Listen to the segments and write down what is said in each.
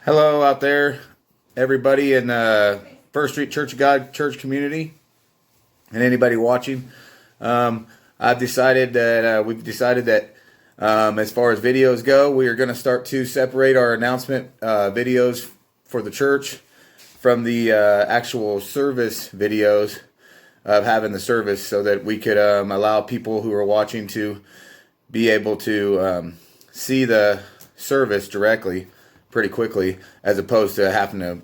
Hello out there, everybody in First Street Church of God church community, and anybody watching. I've decided that we've decided that as far as videos go, we are going to start to separate our announcement videos for the church from the actual service videos of having the service, so that we could allow people who are watching to be able to see the service directly pretty quickly, as opposed to having to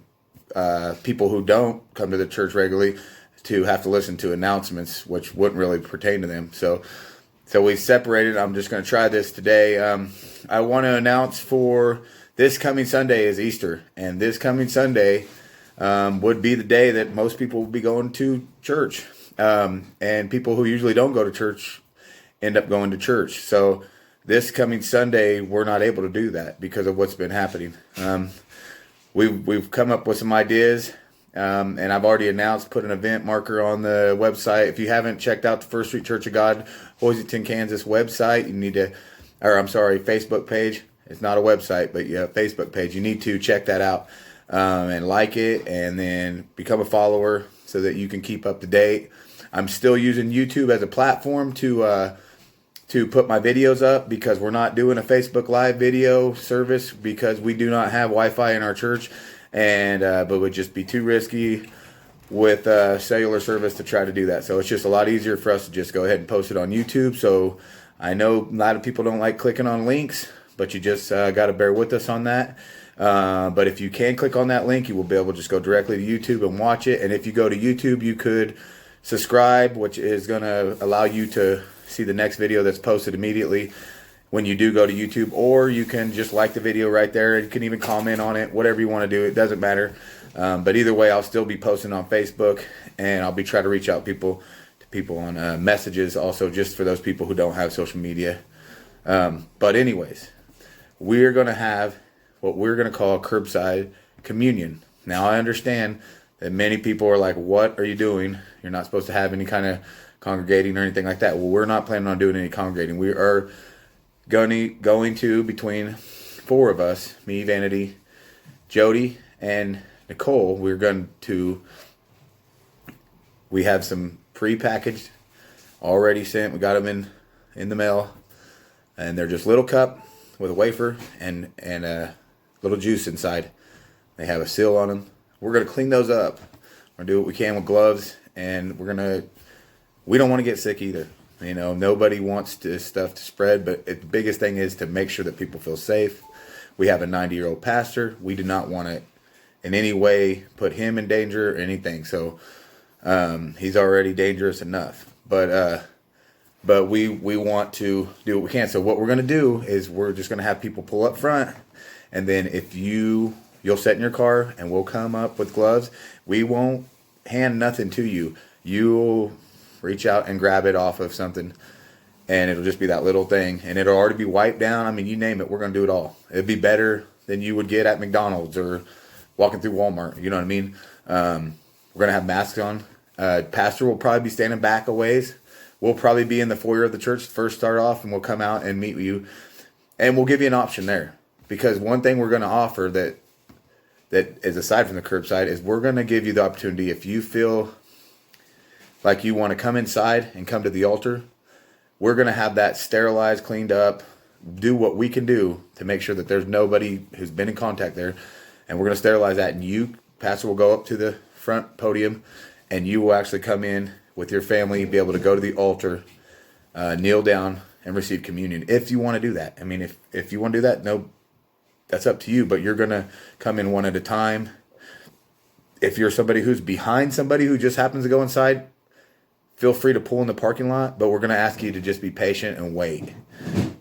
people who don't come to the church regularly to have to listen to announcements, which wouldn't really pertain to them. So we separated. I'm just going to try this today. I want to announce for this coming Sunday is Easter, and this coming Sunday would be the day that most people will be going to church, and people who usually don't go to church end up going to church. So this coming Sunday, we're not able to do that because of what's been happening. We've come up with some ideas, and I've already announced, put an event marker on the website. If you haven't checked out the First Street Church of God, Hoisington, Kansas website, you need to, Facebook page. It's not a website, but yeah, Facebook page. You need to check that out and like it, and then become a follower so that you can keep up to date. I'm still using YouTube as a platform to put my videos up, because we're not doing a Facebook Live video service because we do not have Wi-Fi in our church, and but it would just be too risky with cellular service to try to do that. So it's just a lot easier for us to just go ahead and post it on YouTube. So I know a lot of people don't like clicking on links, but you just got to bear with us on that. But if you can click on that link, you will be able to just go directly to YouTube and watch it. And if you go to YouTube, you could subscribe, which is going to allow you to see the next video that's posted immediately when you do go to YouTube. Or you can just like the video right there. You can even comment on it, whatever you want to do. It doesn't matter. But either way, I'll still be posting on Facebook, and I'll be trying to reach out to people on messages also, just for those people who don't have social media. But anyways, we're going to have what we're going to call curbside communion. Now, I understand that many people are like, what are you doing? You're not supposed to have any kind of congregating or anything like that. Well, we're not planning on doing any congregating. We are going to, between four of us, me, Vanity, Jody, and Nicole, we have some pre-packaged, already sent. We got them in the mail, and they're just little cup with a wafer and a little juice inside. They have a seal on them. We're going to clean those up. We're going to do what we can with gloves, and we don't want to get sick either. You know, nobody wants this stuff to spread, but the biggest thing is to make sure that people feel safe. We have a 90-year-old pastor. We do not want to in any way put him in danger or anything. So he's already dangerous enough. But we want to do what we can. So what we're going to do is we're just going to have people pull up front, and then if you'll sit in your car, and we'll come up with gloves. We won't hand nothing to you. You'll reach out and grab it off of something, and it'll just be that little thing, and it'll already be wiped down. I mean, you name it, we're going to do it all. It'd be better than you would get at McDonald's or walking through Walmart. You know what I mean? We're going to have masks on. Pastor will probably be standing back a ways. We'll probably be in the foyer of the church first, start off, and we'll come out and meet with you, and we'll give you an option there. Because one thing we're going to offer that is aside from the curbside is we're going to give you the opportunity, if you feel like you want to come inside and come to the altar, we're going to have that sterilized, cleaned up, do what we can do to make sure that there's nobody who's been in contact there. And we're going to sterilize that. And pastor, will go up to the front podium, and you will actually come in with your family, be able to go to the altar, kneel down, and receive communion. If you want to do that. I mean, if you want to do that, no, that's up to you. But you're going to come in one at a time. If you're somebody who's behind somebody who just happens to go inside, feel free to pull in the parking lot, but we're going to ask you to just be patient and wait.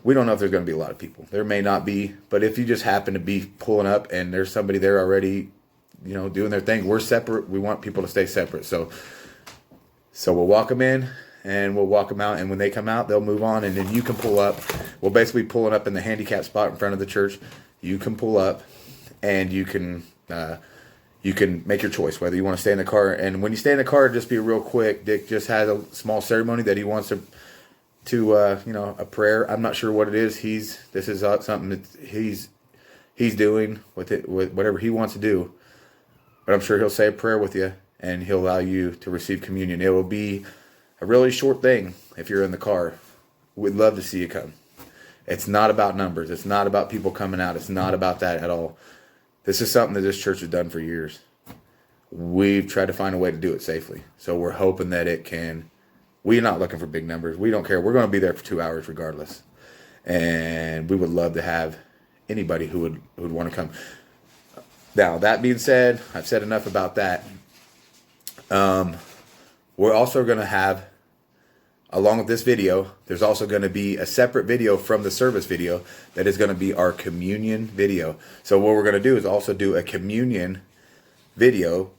We don't know if there's going to be a lot of people. There may not be, but if you just happen to be pulling up and there's somebody there already, doing their thing, we're separate. We want people to stay separate. So we'll walk them in and we'll walk them out. And when they come out, they'll move on, and then you can pull up. We'll basically pull it up in the handicap spot in front of the church. You can pull up, and you can make your choice whether you want to stay in the car. And when you stay in the car, just be real quick. Dick just has a small ceremony that he wants to a prayer. I'm not sure what it is. This is something that he's doing with it, with whatever he wants to do. But I'm sure he'll say a prayer with you, and he'll allow you to receive communion. It will be a really short thing if you're in the car. We'd love to see you come. It's not about numbers. It's not about people coming out. It's not about that at all. This is something that this church has done for years. We've tried to find a way to do it safely. So we're hoping that it can. We're not looking for big numbers. We don't care. We're going to be there for 2 hours regardless. And we would love to have anybody who would want to come. Now, that being said, I've said enough about that. We're also going to have, along with this video, there's also going to be a separate video from the service video that is going to be our communion video. So what we're going to do is also do a communion video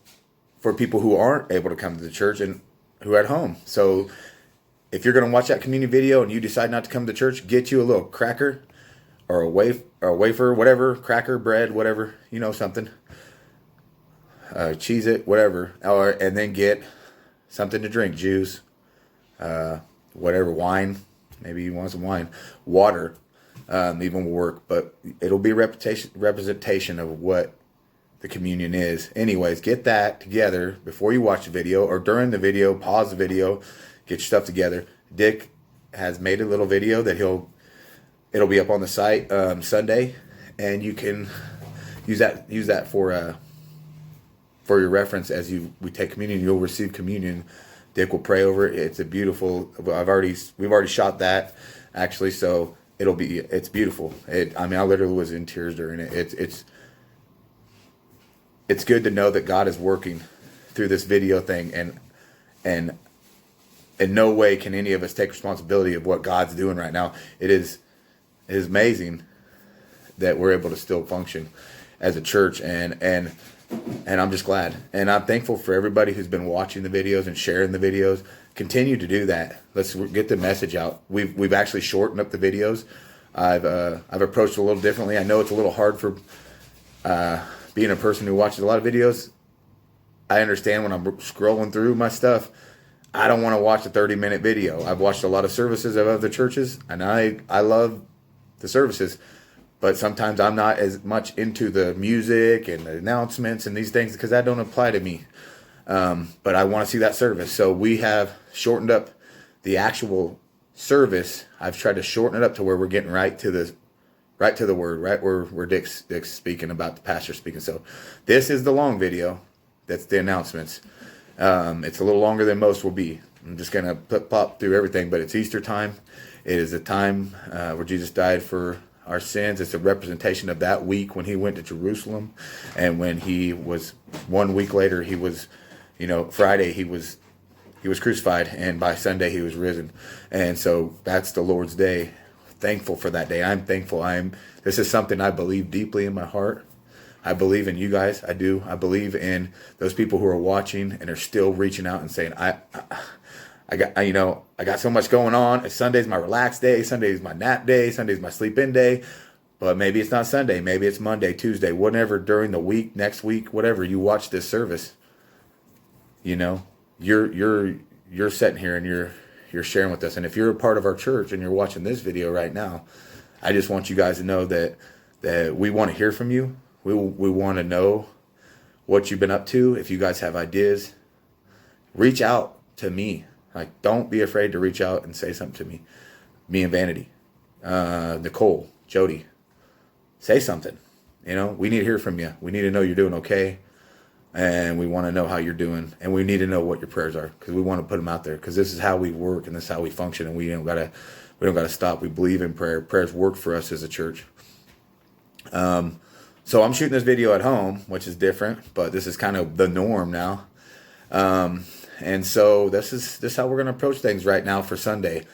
for people who aren't able to come to the church and who are at home. So if you're going to watch that communion video and you decide not to come to church, get you a little cracker or a wafer, whatever, cracker, bread, whatever, something. Cheese it, whatever. And then get something to drink, juice, whatever, wine. Maybe you want some wine. Water, even will work. But it'll be representation of what the communion is. Anyways, get that together before you watch the video or during the video. Pause the video, get your stuff together. Dick has made a little video that it'll be up on the site Sunday, and you can use that for your reference as we take communion. You'll receive communion. Dick will pray over it. It's a beautiful. We've already shot that actually, so it's beautiful. I literally was in tears during it. It's good to know that God is working through this video thing, and in no way can any of us take responsibility of what God's doing right now. It is amazing that we're able to still function as a church, and I'm just glad, and I'm thankful for everybody who's been watching the videos and sharing the videos. Continue to do that. Let's get the message out. We've actually shortened up the videos. I've approached it a little differently. I know it's a little hard for being a person who watches a lot of videos. I understand when I'm scrolling through my stuff, I don't want to watch a 30-minute video. I've watched a lot of services of other churches, and I love the services, but sometimes I'm not as much into the music and the announcements and these things because that don't apply to me. But I want to see that service. So we have shortened up the actual service. I've tried to shorten it up to where we're getting right to the word, right where Dick's speaking about, the pastor speaking. So this is the long video. That's the announcements. It's a little longer than most will be. I'm just going to pop through everything, but it's Easter time. It is a time where Jesus died for our sins. It's a representation of that week when he went to Jerusalem, and when he was 1 week later, he was, Friday he was crucified, and by Sunday he was risen. And so that's the Lord's Day. Thankful for that day. I'm thankful. This is something I believe deeply in my heart. I believe in you guys. I do. I believe in those people who are watching and are still reaching out and saying, I got so much going on. Sunday's my relaxed day. Sunday's my nap day. Sunday's my sleep in day. But maybe it's not Sunday. Maybe it's Monday, Tuesday, whatever, during the week, next week, whatever, you watch this service. You're sitting here and you're sharing with us. And if you're a part of our church and you're watching this video right now, I just want you guys to know that we want to hear from you. We want to know what you've been up to. If you guys have ideas, reach out to me. Like, don't be afraid to reach out and say something to me. Me and Vanity, Nicole, Jody, say something. We need to hear from you. We need to know you're doing okay, and we want to know how you're doing, and we need to know what your prayers are, because we want to put them out there, because this is how we work and this is how we function, and we don't gotta stop. We believe in prayer. Prayers work for us as a church. So I'm shooting this video at home, which is different, but this is kind of the norm now. And so this is how we're going to approach things right now for Sunday.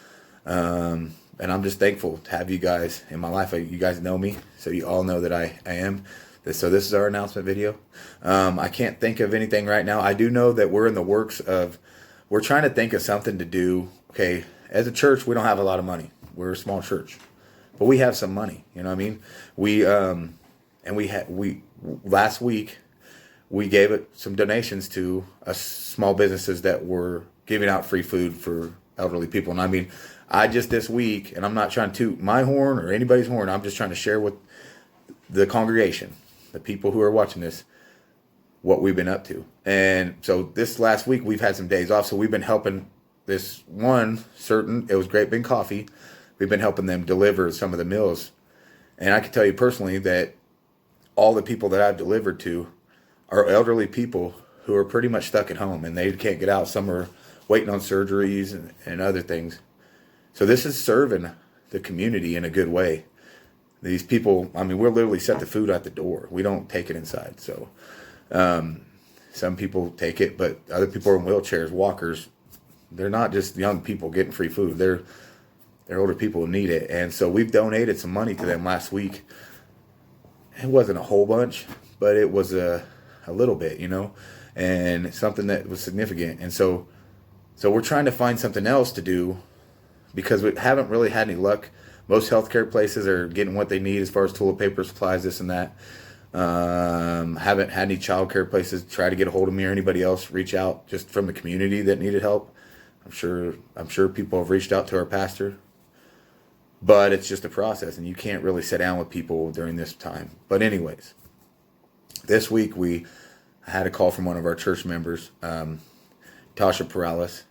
And I'm just thankful to have you guys in my life. You guys know me, so you all know that I am. So this is our announcement video. I can't think of anything right now. I do know that we're in the works of, we're trying to think of something to do. Okay, as a church, we don't have a lot of money. We're a small church, but we have some money. You know what I mean? We last week we gave it some donations to small businesses that were giving out free food for elderly people. And I mean, I just this week, and I'm not trying to toot my horn or anybody's horn, I'm just trying to share the congregation, the people who are watching this, what we've been up to. And so this last week we've had some days off, so we've been helping this one certain, it was Great Big Coffee. We've been helping them deliver some of the meals. And I can tell you personally that all the people that I've delivered to are elderly people who are pretty much stuck at home and they can't get out. Some are waiting on surgeries and other things. So this is serving the community in a good way. These people, I mean, we'll literally set the food at the door. We don't take it inside. So some people take it, but other people are in wheelchairs, walkers. They're not just young people getting free food. They're older people who need it. And so we've donated some money to them last week. It wasn't a whole bunch, but it was a little bit, you know, and something that was significant. And so we're trying to find something else to do because we haven't really had any luck. Most healthcare places are getting what they need as far as toilet paper, supplies, this and that. Haven't had any childcare places try to get a hold of me or anybody else reach out just from the community that needed help. I'm sure people have reached out to our pastor, but it's just a process and you can't really sit down with people during this time. But anyways, this week I had a call from one of our church members, Tasha Perales.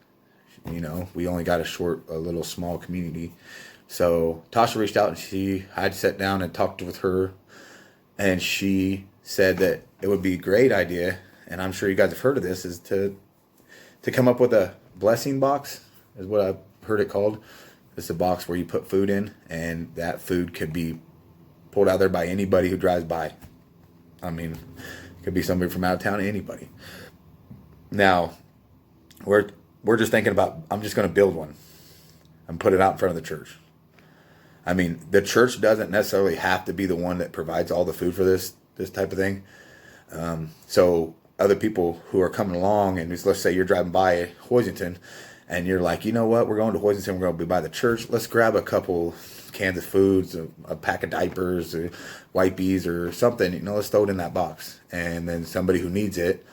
You know, we only got a little small community. So Tasha reached out and I had to sit down and talked with her. And she said that it would be a great idea, and I'm sure you guys have heard of this, is to come up with a blessing box, is what I've heard it called. It's a box where you put food in, and that food could be pulled out there by anybody who drives by. I mean, it could be somebody from out of town, anybody. Now, we're just thinking about, I'm just going to build one and put it out in front of the church. I mean, the church doesn't necessarily have to be the one that provides all the food for this type of thing. So other people who are coming along, and let's say you're driving by Hoisington, and you're like, you know what, we're going to Hoisington, we're going to be by the church. Let's grab a couple cans of foods, a pack of diapers, or wipies, or something. You know, let's throw it in that box, and then somebody who needs it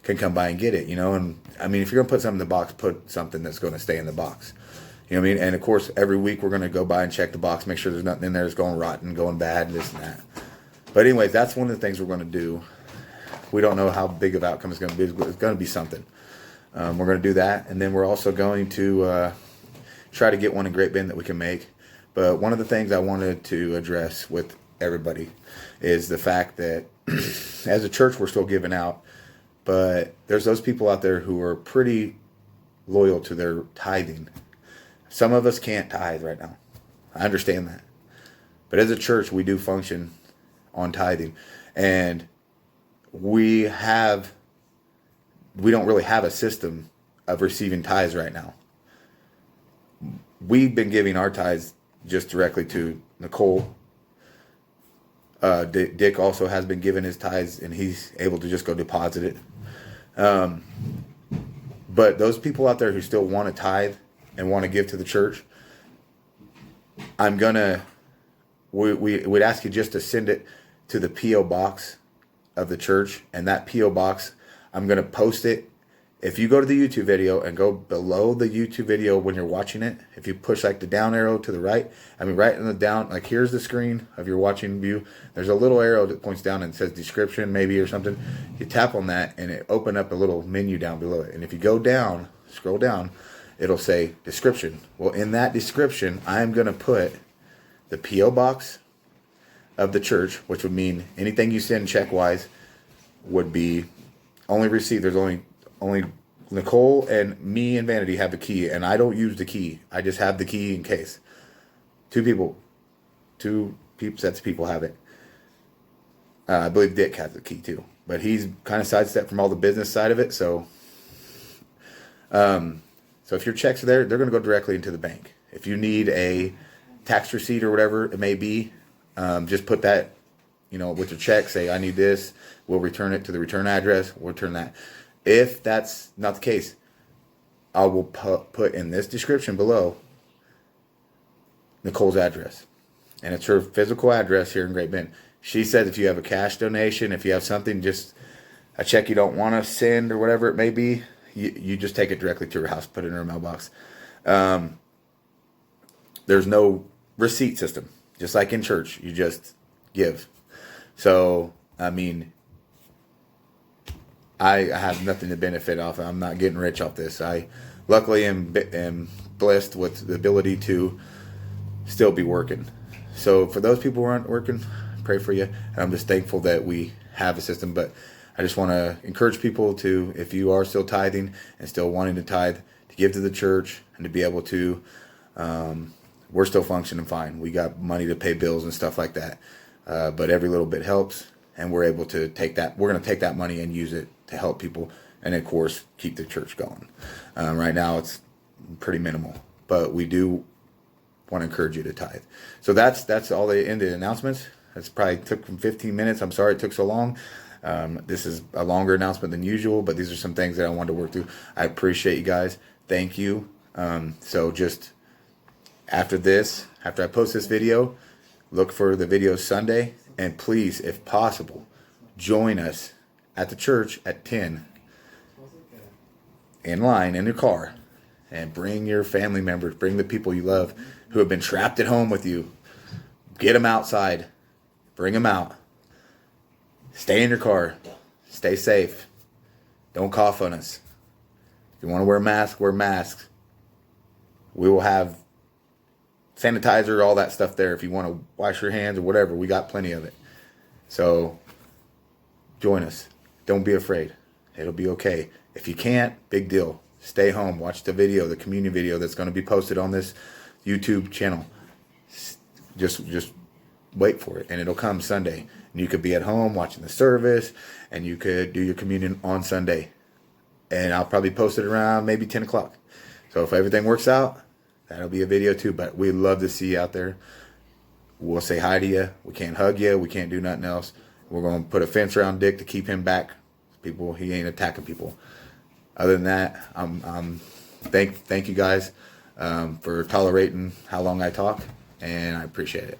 can come by and get it. You know, and I mean, if you're going to put something in the box, put something that's going to stay in the box. You know what I mean? And of course, every week we're going to go by and check the box, make sure there's nothing in there that's going rotten, going bad, and this and that. But anyways, that's one of the things we're going to do. We don't know how big of outcome it's going to be. It's going to be something. We're going to do that. And then we're also going to try to get one in Great Bend that we can make. But one of the things I wanted to address with everybody is the fact that as a church, we're still giving out. But there's those people out there who are pretty loyal to their tithing. Some of us can't tithe right now. I understand that. But as a church, we do function on tithing. And we don't really have a system of receiving tithes right now. We've been giving our tithes just directly to Nicole. Dick also has been giving his tithes, and he's able to just go deposit it. But those people out there who still want to tithe and want to give to the church, we'd ask you just to send it to the P.O. box of the church, and that P.O. box, I'm going to post it. If you go to the YouTube video and go below the YouTube video when you're watching it, if you push like the down arrow to the right, I mean right in the down, like here's the screen of your watching view, there's a little arrow that points down and says description maybe or something. You tap on that and it open up a little menu down below it. And if you go down, scroll down, it'll say description. Well, in that description, I'm going to put the P.O. box of the church, which would mean anything you send check-wise would be only received. There's only Nicole and me and Vanity have the key, and I don't use the key. I just have the key in case. Two sets of people have it. I believe Dick has the key too, but he's kind of sidestepped from all the business side of it. So if your checks are there, they're going to go directly into the bank. If you need a tax receipt or whatever it may be, just put that, with your check, say, I need this. We'll return it to the return address. We'll return that. If that's not the case, I will put in this description below Nicole's address. And it's her physical address here in Great Bend. She says if you have a cash donation, if you have something, just a check you don't want to send or whatever it may be, you just take it directly to her house, put it in her mailbox. There's no receipt system. Just like in church, you just give. So, I mean, I have nothing to benefit off. I'm not getting rich off this. I luckily am blessed with the ability to still be working. So for those people who aren't working, pray for you. And I'm just thankful that we have a system. But I just want to encourage people to, if you are still tithing and still wanting to tithe, to give to the church and to be able to, we're still functioning fine. We got money to pay bills and stuff like that. But every little bit helps. And we're able to take that, we're going to take that money and use it to help people. And of course, keep the church going. Right now it's pretty minimal, but we do want to encourage you to tithe. So that's all the end of the announcements. That's probably took from 15 minutes. I'm sorry it took so long. This is a longer announcement than usual, but these are some things that I wanted to work through. I appreciate you guys. Thank you. So just after I post this video, look for the video Sunday, and please, if possible, join us at the church at 10 in line in your car, and bring your family members, bring the people you love who have been trapped at home with you. Get them outside. Bring them out. Stay in your car. Stay safe. Don't cough on us. If you want to wear a mask, wear masks. We will have sanitizer, all that stuff there. If you want to wash your hands or whatever, we got plenty of it. So join us. Don't be afraid. It'll be okay. If you can't, big deal. Stay home. Watch the video, the communion video that's going to be posted on this YouTube channel. Just wait for it, and it'll come Sunday. And you could be at home watching the service, and you could do your communion on Sunday. And I'll probably post it around maybe 10 o'clock. So if everything works out, that'll be a video too. But we'd love to see you out there. We'll say hi to you. We can't hug you. We can't do nothing else. We're going to put a fence around Dick to keep him back. He ain't attacking people. Other than that, thank you guys for tolerating how long I talk, and I appreciate it.